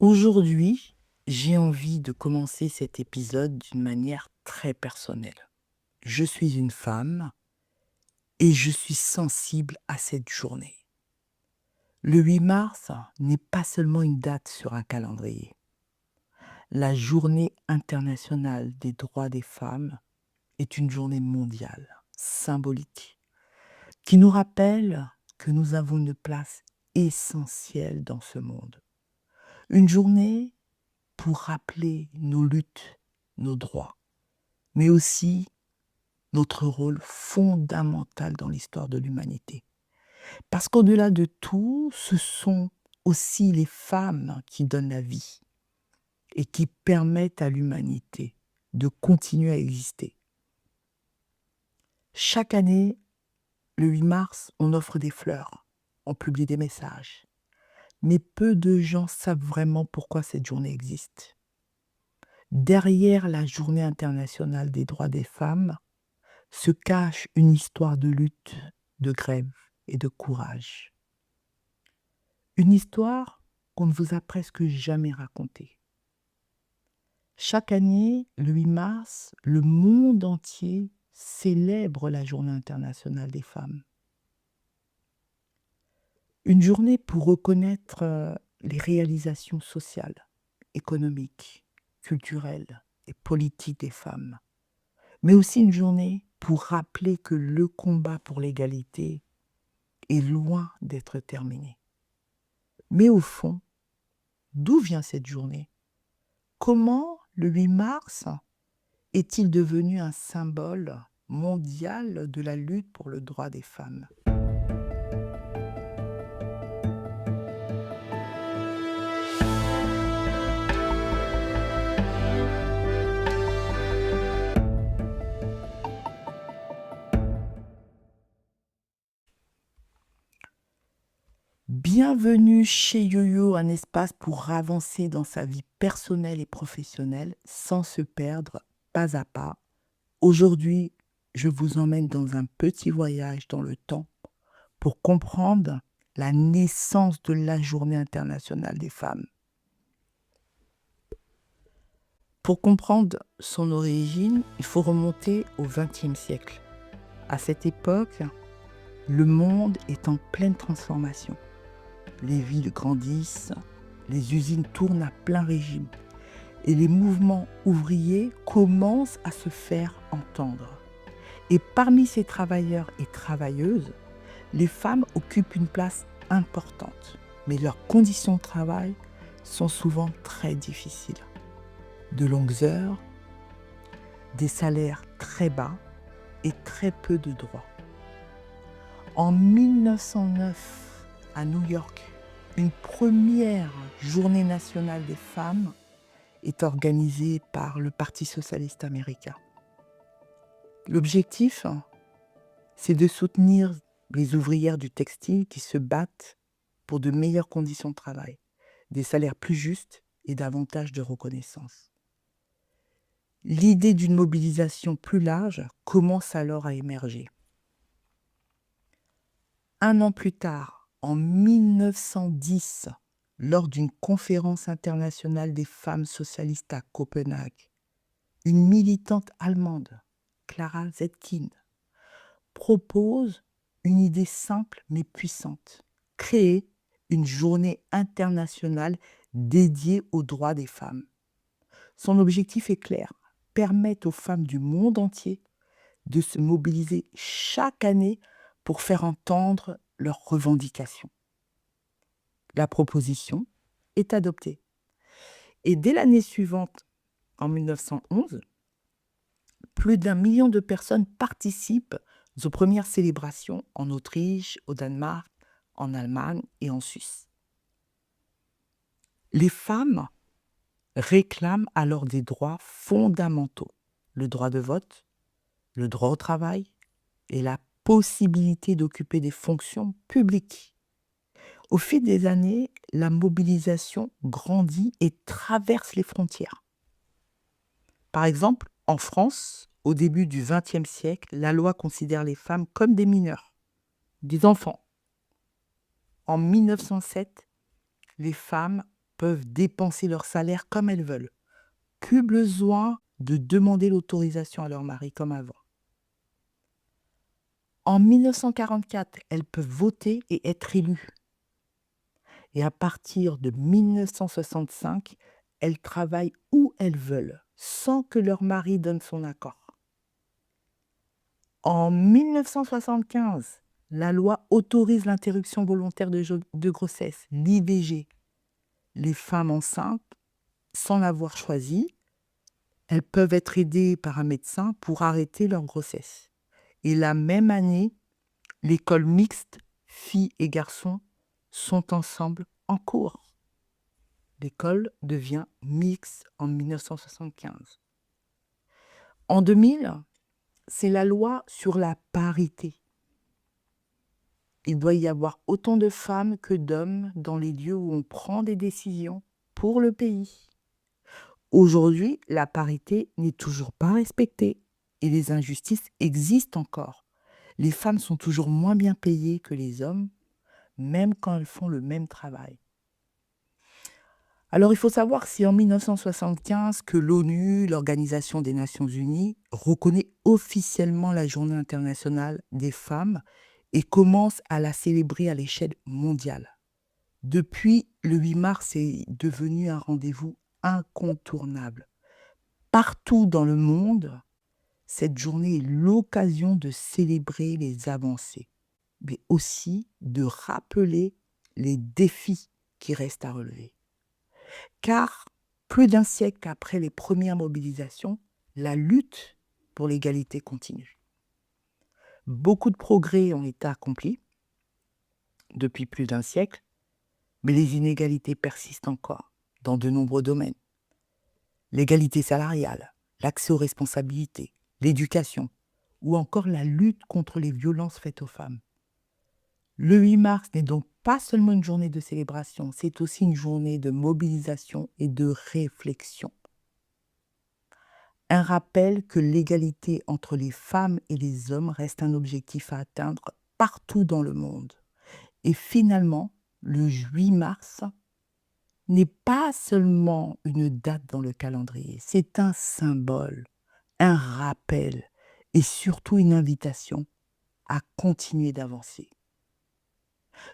Aujourd'hui, j'ai envie de commencer cet épisode d'une manière très personnelle. Je suis une femme et je suis sensible à cette journée. Le 8 mars n'est pas seulement une date sur un calendrier. La journée internationale des droits des femmes est une journée mondiale, symbolique, qui nous rappelle que nous avons une place essentielle dans ce monde. Une journée pour rappeler nos luttes, nos droits, mais aussi notre rôle fondamental dans l'histoire de l'humanité. Parce qu'au-delà de tout, ce sont aussi les femmes qui donnent la vie et qui permettent à l'humanité de continuer à exister. Chaque année, le 8 mars, on offre des fleurs, on publie des messages. Mais peu de gens savent vraiment pourquoi cette journée existe. Derrière la Journée internationale des droits des femmes se cache une histoire de lutte, de grève et de courage. Une histoire qu'on ne vous a presque jamais racontée. Chaque année, le 8 mars, le monde entier célèbre la Journée internationale des femmes. Une journée pour reconnaître les réalisations sociales, économiques, culturelles et politiques des femmes. Mais aussi une journée pour rappeler que le combat pour l'égalité est loin d'être terminé. Mais au fond, d'où vient cette journée? Comment le 8 mars est-il devenu un symbole mondial de la lutte pour le droit des femmes? Bienvenue chez YoYo, un espace pour avancer dans sa vie personnelle et professionnelle sans se perdre pas à pas. Aujourd'hui, je vous emmène dans un petit voyage dans le temps pour comprendre la naissance de la Journée internationale des femmes. Pour comprendre son origine, il faut remonter au XXe siècle. À cette époque, le monde est en pleine transformation. Les villes grandissent, les usines tournent à plein régime et les mouvements ouvriers commencent à se faire entendre. Et parmi ces travailleurs et travailleuses, les femmes occupent une place importante, mais leurs conditions de travail sont souvent très difficiles. De longues heures, des salaires très bas et très peu de droits. En 1909, à New York, une première journée nationale des femmes est organisée par le Parti socialiste américain. L'objectif, c'est de soutenir les ouvrières du textile qui se battent pour de meilleures conditions de travail, des salaires plus justes et davantage de reconnaissance. L'idée d'une mobilisation plus large commence alors à émerger. Un an plus tard, en 1910, lors d'une conférence internationale des femmes socialistes à Copenhague, une militante allemande, Clara Zetkin, propose une idée simple mais puissante: créer une journée internationale dédiée aux droits des femmes. Son objectif est clair: permettre aux femmes du monde entier de se mobiliser chaque année pour faire entendre leurs revendications. La proposition est adoptée. Et dès l'année suivante, en 1911, plus d'1 million de personnes participent aux premières célébrations en Autriche, au Danemark, en Allemagne et en Suisse. Les femmes réclament alors des droits fondamentaux: le droit de vote, le droit au travail et la possibilité d'occuper des fonctions publiques. Au fil des années, la mobilisation grandit et traverse les frontières. Par exemple, en France, au début du XXe siècle, la loi considère les femmes comme des mineurs, des enfants. En 1907, les femmes peuvent dépenser leur salaire comme elles veulent. Plus besoin de demander l'autorisation à leur mari comme avant. En 1944, elles peuvent voter et être élues. Et à partir de 1965, elles travaillent où elles veulent, sans que leur mari donne son accord. En 1975, la loi autorise l'interruption volontaire de grossesse, l'IVG. Les femmes enceintes, sans l'avoir choisi, elles peuvent être aidées par un médecin pour arrêter leur grossesse. Et la même année, l'école mixte, filles et garçons, sont ensemble en cours. L'école devient mixte en 1975. En 2000, c'est la loi sur la parité. Il doit y avoir autant de femmes que d'hommes dans les lieux où on prend des décisions pour le pays. Aujourd'hui, la parité n'est toujours pas respectée et les injustices existent encore. Les femmes sont toujours moins bien payées que les hommes, même quand elles font le même travail. Alors, il faut savoir que c'est en 1975 que l'ONU, l'Organisation des Nations Unies, reconnaît officiellement la Journée internationale des femmes et commence à la célébrer à l'échelle mondiale. Depuis, le 8 mars est devenu un rendez-vous incontournable. Partout dans le monde, cette journée est l'occasion de célébrer les avancées, mais aussi de rappeler les défis qui restent à relever. Car plus d'un siècle après les premières mobilisations, la lutte pour l'égalité continue. Beaucoup de progrès ont été accomplis depuis plus d'un siècle, mais les inégalités persistent encore dans de nombreux domaines. L'égalité salariale, l'accès aux responsabilités, l'éducation ou encore la lutte contre les violences faites aux femmes. Le 8 mars n'est donc pas seulement une journée de célébration, c'est aussi une journée de mobilisation et de réflexion. Un rappel que l'égalité entre les femmes et les hommes reste un objectif à atteindre partout dans le monde. Et finalement, le 8 mars n'est pas seulement une date dans le calendrier, c'est un symbole, un rappel et surtout une invitation à continuer d'avancer.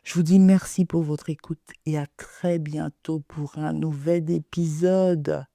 Je vous dis merci pour votre écoute et à très bientôt pour un nouvel épisode.